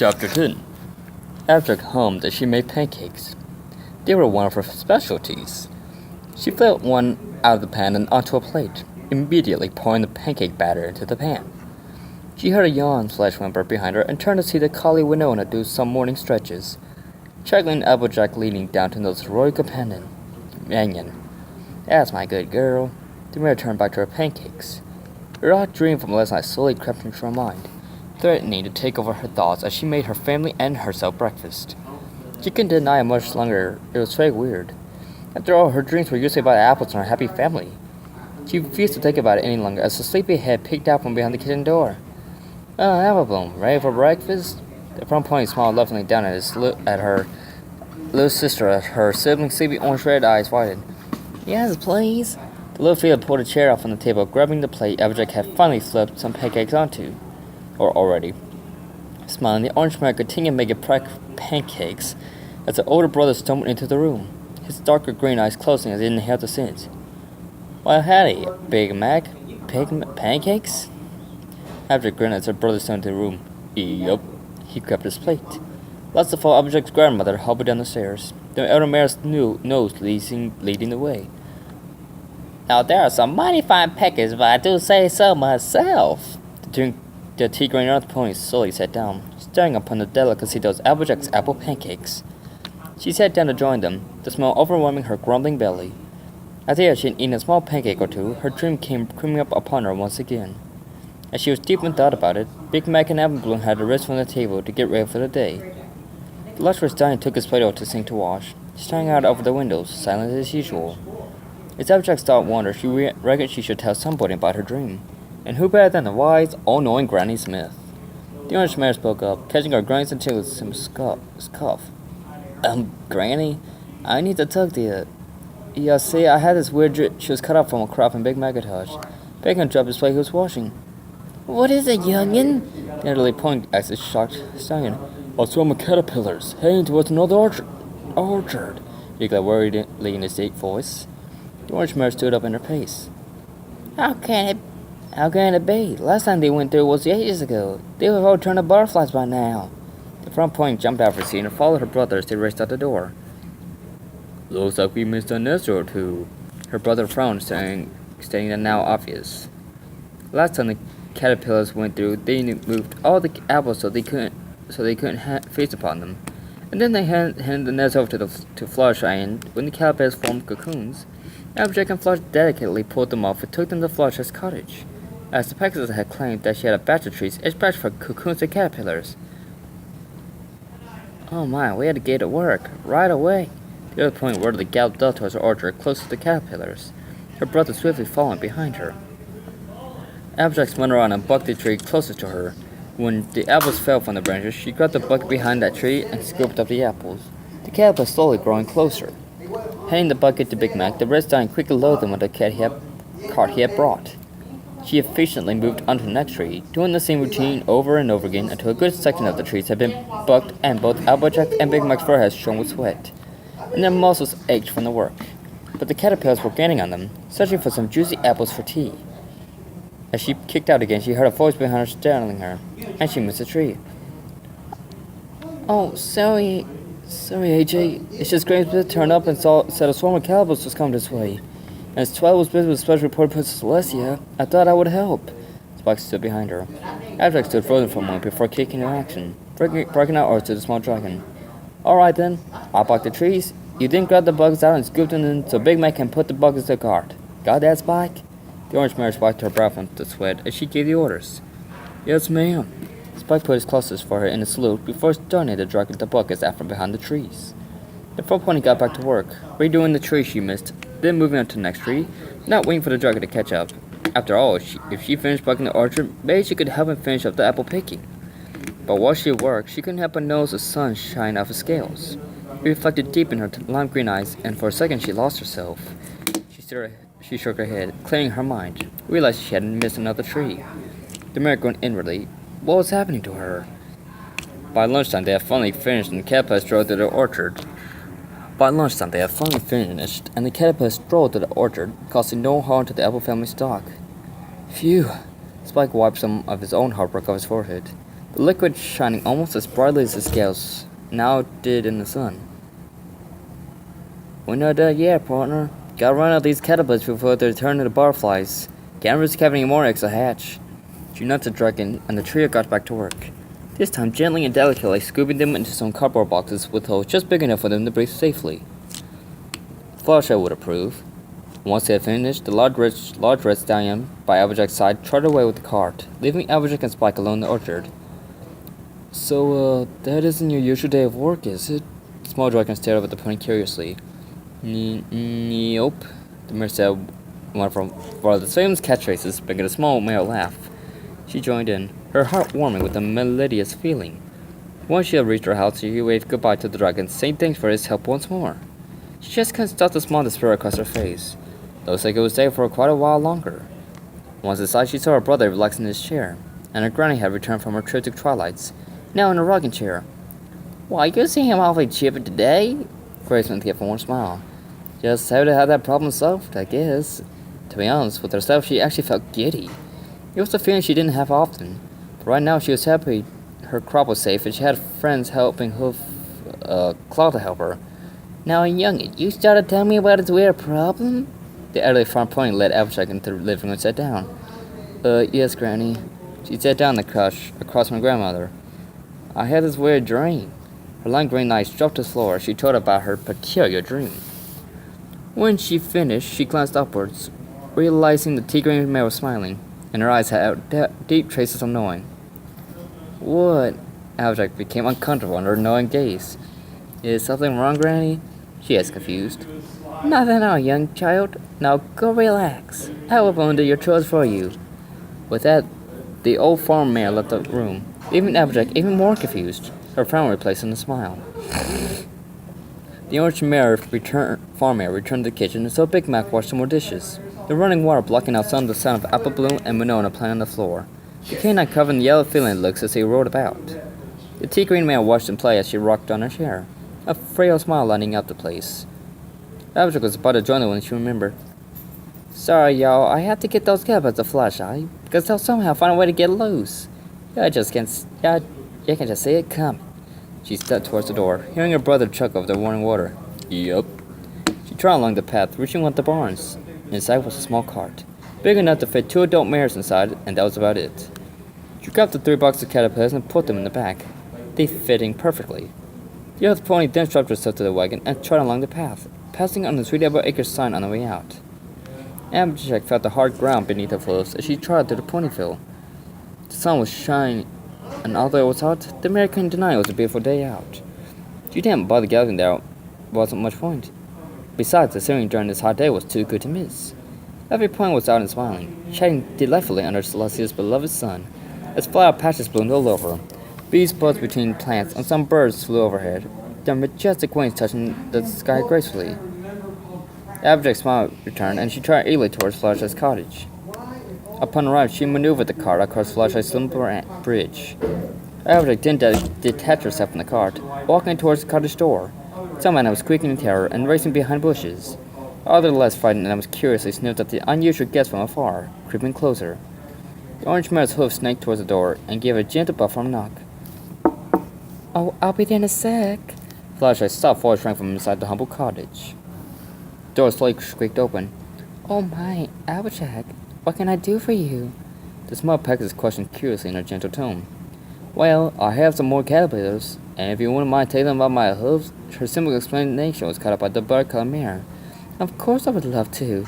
Chapter 10. After home, she made pancakes. They were one of her specialties. She filled one out of the pan and onto a plate, immediately pouring the pancake batter into the pan. She heard a yawn slash whimper behind her and turned to see the collie Winona do some morning stretches, chuckling Applejack leaning down to notice her royal companion, Manion. That's my good girl. The mare turned back to her pancakes. Her odd dream from last night slowly crept into her mind, threatening to take over her thoughts as she made her family and herself breakfast. She couldn't deny it much longer. It was very weird. After all, her dreams were usually about apples and her happy family. She refused to think about it any longer as the sleepy head peeked out from behind the kitchen door. Oh, Apple Bloom, ready for breakfast? The front pony smiled lovingly down at her little sister as her sibling's sleepy orange-red eyes widened. Yes, please. The little fella pulled a chair off on the table, grabbing the plate Applejack had finally flipped some pancakes onto. Or already. Smiling, the orange man continued making pancakes as the older brother stumbled into the room, his darker green eyes closing as he inhaled the scent. Well, howdy, Big Mac. Pancakes? After grinned as her brother stepped into the room. Yup. He grabbed his plate. Last of all, Applejack's grandmother hobbled down the stairs, the elder mare's nose leading the way. Now there are some mighty fine pancakes, but I do say so myself. The tea-green earth pony slowly sat down, staring upon the delicacy that was Applejack's apple pancakes. She sat down to join them, the smell overwhelming her grumbling belly. After she had eaten a small pancake or two, her dream came creeping up upon her once again. As she was deep in thought about it, Big Mac and Apple Bloom had to rest from the table to get ready for the day. The lustrous Diane took his plate out to sink to wash, staring out over the windows, silent as usual. As Applejack's thought wandered, she reckoned she should tell somebody about her dream. And who better than the wise, all-knowing Granny Smith? The orange mare spoke up, catching her grunts and tickles some cough. Granny, I need to talk to you. You see, I had this weird dream. She was cut off from a crop in Big Macintosh. Bacon dropped his plate he was washing. What is it, youngin? The elderly pony asked his shocked stallion. A swarm of caterpillars, heading towards another orchard, he declared worriedly in his deep voice. The orange mare stood up in her pace. How can it be? Last time they went through was ages ago. They would have all turned to butterflies by now. The front point jumped out of her seat and followed her brother as they raced out the door. Looks like we missed a nest or two. Her brother frowned, stating the now obvious. Last time the caterpillars went through, they moved all the apples so they couldn't feast upon them. And then they handed the nest over to Fluttershy, and when the caterpillars formed cocoons, Applejack and Flush delicately pulled them off and took them to Fluttershy's cottage. As the Pegasus had claimed that she had a batch of trees, each batch for cocoons and caterpillars. Oh my, we had to get to work, right away. The other pony orderly galloped up towards her orchard, close to the caterpillars, her brother swiftly following behind her. Applejack spun around and bucked the tree closest to her. When the apples fell from the branches, she grabbed the bucket behind that tree and scooped up the apples, the caterpillars slowly growing closer. Handing the bucket to Big Mac, the red stallion quickly loaded them with the cart he had brought. She efficiently moved onto the next tree, doing the same routine over and over again until a good section of the trees had been bucked and both Applejack and Big Mac's foreheads shone with sweat, and their muscles ached from the work. But the caterpillars were gaining on them, searching for some juicy apples for tea. As she kicked out again, she heard a voice behind her startling her, and she missed the tree. Oh, sorry, AJ. It's just Graham's Smith turned up and said a swarm of caterpillars was coming this way. And as Twilight was busy with special report Princess Celestia, I thought I would help. Spike stood behind her. Applejack stood frozen for a moment before kicking into action, breaking out orders to the small dragon. Alright then, I'll block the trees. You then grab the buckets out and scoop them in so Big Mac can put the buckets in the cart. Got that, Spike? The orange mare wiped her brow from the sweat as she gave the orders. Yes, ma'am. Spike put his closest for her in a salute before starting to drag the buckets out from behind the trees. The front pony got back to work, redoing the tree she missed, then moving on to the next tree, not waiting for the dragon to catch up. After all, if she finished bucking the orchard, maybe she could help him finish up the apple picking. But while she worked, she couldn't help but notice the sun shine off his scales. It reflected deep in her lime green eyes, and for a second she lost herself. She shook her head, clearing her mind, realizing she hadn't missed another tree. The mare groaned inwardly. What was happening to her? By lunchtime, they had finally finished, and the caterpillars strolled to the orchard. Causing no harm to the apple family stock. Phew! Spike wiped some of his own hard work off his forehead. the liquid shining almost as brightly as the scales now did in the sun. "We're not done yet, partner. Gotta run out these caterpillars before they turn into butterflies. Can't risk having any more eggs to hatch." She nudged the dragon, and the trio got back to work. This time gently and delicately scooping them into some cardboard boxes with holes just big enough for them to breathe safely. Fluttershy would approve. Once they had finished, the large red stallion by Applejack's side trotted away with the cart, leaving Applejack and Spike alone in the orchard. "So, that isn't your usual day of work, is it?" The small dragon stared up at the pony curiously. Nope, the mare said, one of the famous catchphrases, making a small male laugh. She joined in, her heart warming with a melodious feeling. Once she had reached her house, she waved goodbye to the dragon, saying thanks for his help once more. She just couldn't stop the smile despair across her face. Looks like it would stay for quite a while longer. Once inside, she saw her brother relaxing in his chair, and her granny had returned from her trip to Twilights, now in a rocking chair. "Why, you seem awfully chipper today," Grace Smith gave a warm smile. "Just happy to have that problem solved, I guess." To be honest with herself, she actually felt giddy. It was a feeling she didn't have often, but right now she was happy her crop was safe and she had friends helping Claw to help her. "Now, youngin', you started telling me about his weird problem?" The elderly farm pony led Applejack into the living room and sat down. Yes, Granny." She sat down on the couch across from her grandmother. "I had this weird dream." Her long green eyes dropped to the floor as she told about her peculiar dream. When she finished, she glanced upwards, realizing the tea-green mare was smiling, and her eyes had deep traces of knowing. "What?" Applejack became uncomfortable under her knowing gaze. "Is something wrong, Granny?" she asked, confused. "Nothing at all, young child. Now go relax. I will undo your chores for you." With that, the old farm mare left the room, leaving Applejack even more confused, her frown replaced in a smile. The orange farm mare returned to the kitchen and saw Big Mac wash some more dishes, the running water blocking out some of the sound of Apple Bloom and Winona playing on the floor. The canine covered in yellow feeling looks as they rolled about. The tea-green mare watched them play as she rocked on her chair, a frail smile lighting up the place. Applejack was about to join them when she remembered. "Sorry, y'all, I have to get those caterpillars to Fluttershy, because they'll somehow find a way to get loose. You can just see it coming." She stepped towards the door, hearing her brother chuckle over the running water. "Yup." She trotted along the path, reaching one of the barns. Inside was a small cart, big enough to fit 2 adult mares inside, and that was about it. She grabbed the 3 boxes of caterpillars and put them in the back, they fitting perfectly. The other pony then strapped herself to the wagon and trotted along the path, passing on the Sweet Apple Acres sign on the way out. Applejack felt the hard ground beneath her hooves as she trotted through the ponyfield. The sun was shining, and although it was hot, the mare couldn't deny it was a beautiful day out. She didn't bother galloping there, wasn't much point. Besides, the scenery during this hot day was too good to miss. Every pony was out and smiling, chatting delightfully under Celestia's beloved sun, as flower patches bloomed all over. Bees buzzed between plants, and some birds flew overhead, their majestic wings touching the sky gracefully. Applejack's smile returned, and she trotted eagerly towards Fluttershy's cottage. Upon arrival, she maneuvered the cart across Fluttershy's slim bridge. Applejack didn't detach herself from the cart, walking towards the cottage door. Some man was squeaking in terror and racing behind bushes. Others less frightened and was curiously sniffed at the unusual guest from afar, creeping closer. The orange mare's hoof snaked towards the door and gave a gentle but firm knock. "Oh, I'll be there in a sec." Fluttershy's soft voice rang from inside the humble cottage. The door slowly squeaked open. "Oh my, Applejack, what can I do for you?" The small peckers questioned curiously in her gentle tone. "Well, I have some more caterpillars, and if you wouldn't mind telling them about my hooves." Her simple explanation was cut up by the butter-colored mare. "Of course I would love to."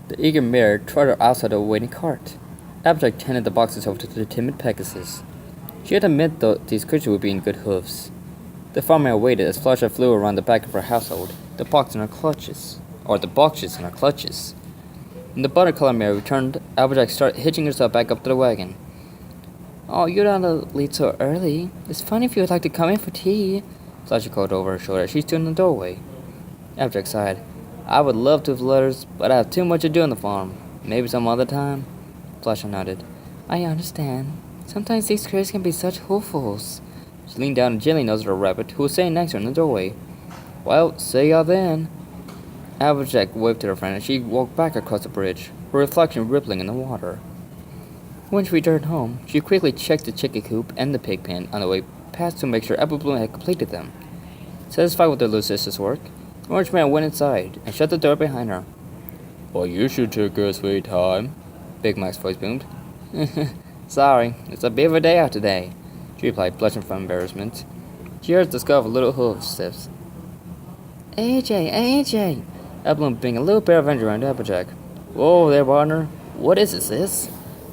The eager mare trotted outside the waiting cart. Applejack handed the boxes over to the timid Pegasus. She had to admit these creatures would be in good hooves. The farm mare waited as Fluttershy flew around the back of her household, the boxes in her clutches. When the butter-colored mare returned, Applejack started hitching herself back up to the wagon. "Oh, you don't leave so early. It's fine if you would like to come in for tea," Fluttershy called over her shoulder as she stood in the doorway. Applejack sighed. "I would love to have letters, but I have too much to do on the farm. Maybe some other time." Fluttershy nodded. "I understand. Sometimes these creatures can be such hopefuls." She leaned down and gently nosed at a rabbit who was sitting next to her in the doorway. "Well, see y'all then." Applejack waved to her friend and she walked back across the bridge, her reflection rippling in the water. When she returned home, she quickly checked the chicken coop and the pig pen on the way past to make sure Apple Bloom had completed them. Satisfied with their little sister's work, the Orange Man went inside and shut the door behind her. Well, you should take your sweet time, Big Mac's voice boomed. Sorry, it's a bit of a day out today, she replied, blushing from embarrassment. She heard the scuff of little hoof steps. AJ! Apple being a little bear avenger around Applejack. Whoa there, partner. What is it, sis?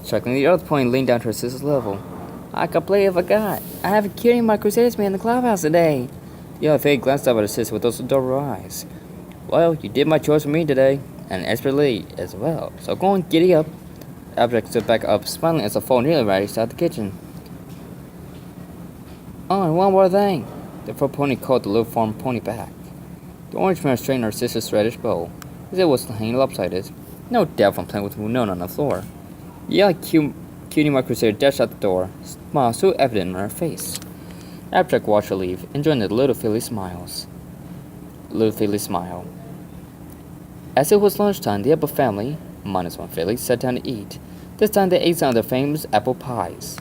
Chuckling, the other point leaned down to her sister's level. I completely forgot. I have a cutie my Crusaders me in the clubhouse today. The other fade glanced up at her sister with those adorable eyes. Well, you did my chores for me today, and expertly as well, so go and giddy up. Applejack stood back up, smiling as the foal nearly ran out the kitchen. Oh, and one more thing. The fur pony called the little farm pony back. The Orange Man straightened her sister's reddish bow, as it was hanging lopsided. No doubt from playing with Winona on the floor. The yellow cutie mark Crusader dashed out the door, smile so evident on her face. Applejack watched her leave, enjoying the little filly smile. As it was lunchtime, the Apple family, minus one filly, sat down to eat. This time they ate some of their famous apple pies.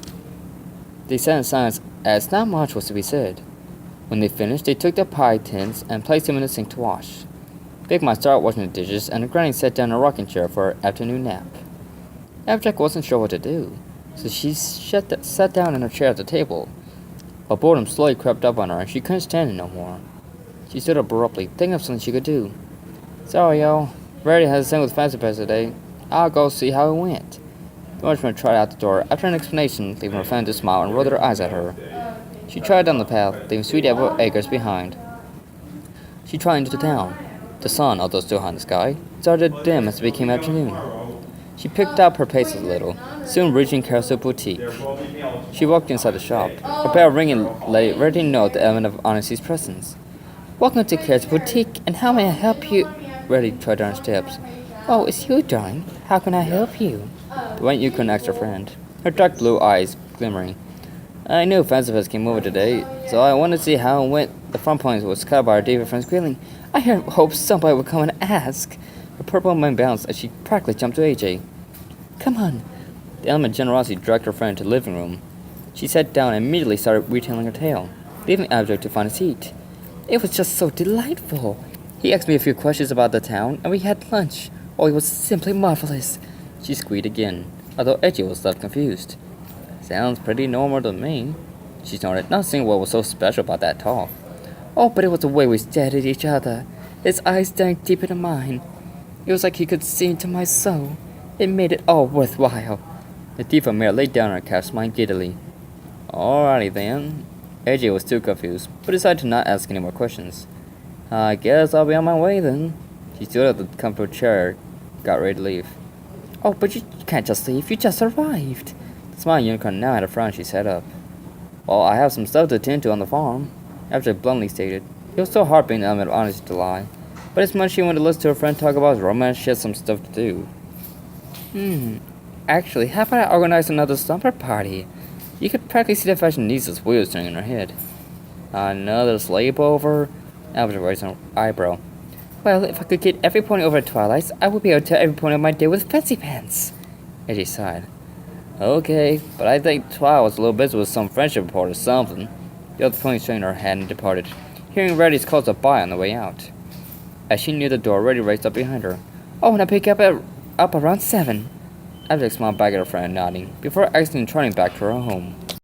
They sat in silence as not much was to be said. When they finished, they took their pie tins and placed them in the sink to wash. Big Mike started washing the dishes, and the granny sat down in a rocking chair for her afternoon nap. Applejack wasn't sure what to do, so she sat down in her chair at the table. But boredom slowly crept up on her, and she couldn't stand it no more. She stood up abruptly, thinking of something she could do. Sorry, y'all. Verity has a thing with Fancy Pants today. I'll go see how it went. The Orangeman tried out the door after an explanation, leaving her friend to smile and roll her eyes at her. She tried down the path, leaving Sweet Apple acres behind. She tried into the town. The sun, although still high in the sky, started to dim as it became afternoon. She picked up her pace a little, soon reaching Carousel Boutique. She walked inside the shop, her bell ringing late, ready to note the element of Honesty's presence. Welcome to Carousel Boutique, and how may I help you? Reddy tried down the steps. Oh, it's you, darling. How can I help you? The white Yukon asked her friend, her dark blue eyes glimmering. I knew Fancifest came over today, so I wanted to see how it went. The front point was cut by our David friend's grilling. I had hoped somebody would come and ask. The purple man bounced as she practically jumped to AJ. Come on. The element of generosity dragged her friend to the living room. She sat down and immediately started retelling her tale, leaving Abject to find a seat. It was just so delightful. He asked me a few questions about the town, and we had lunch. Oh, it was simply marvelous. She squeaked again, although AJ was left confused. Sounds pretty normal to me. She snorted, not seeing what was so special about that talk. Oh, but it was the way we stared at each other, his eyes staring deep into mine. It was like he could see into my soul. It made it all worthwhile. The diva mare laid down on her couch, smiling giddily. Alrighty then. AJ was too confused, but decided to not ask any more questions. I guess I'll be on my way then. She stood up the comfortable chair, got ready to leave. Oh, but you can't just leave, you just arrived. The smiling unicorn now had a frown. She sat up. Well, I have some stuff to attend to on the farm, Abject bluntly stated. It was so hard being the element of honesty to lie. But as much as she wanted to listen to her friend talk about his romance, she had some stuff to do. Actually, how about I organize another slumber party? You could practically see the fashionista wheels turning in her head. Another sleepover? Abject raised an eyebrow. Well, if I could get every pony over at Twilight's, I would be able to tell every pony of my day with fancy pants. AJ sighed. Okay, but I think Twilight was a little busy with some friendship report or something. The other pony straightened her head and departed, hearing Reddy's calls a bye on the way out. As she neared the door, Reddy raced up behind her. Oh, and I pick up around 7. Abject smiled back at her friend, nodding, before accidentally turning back to her home.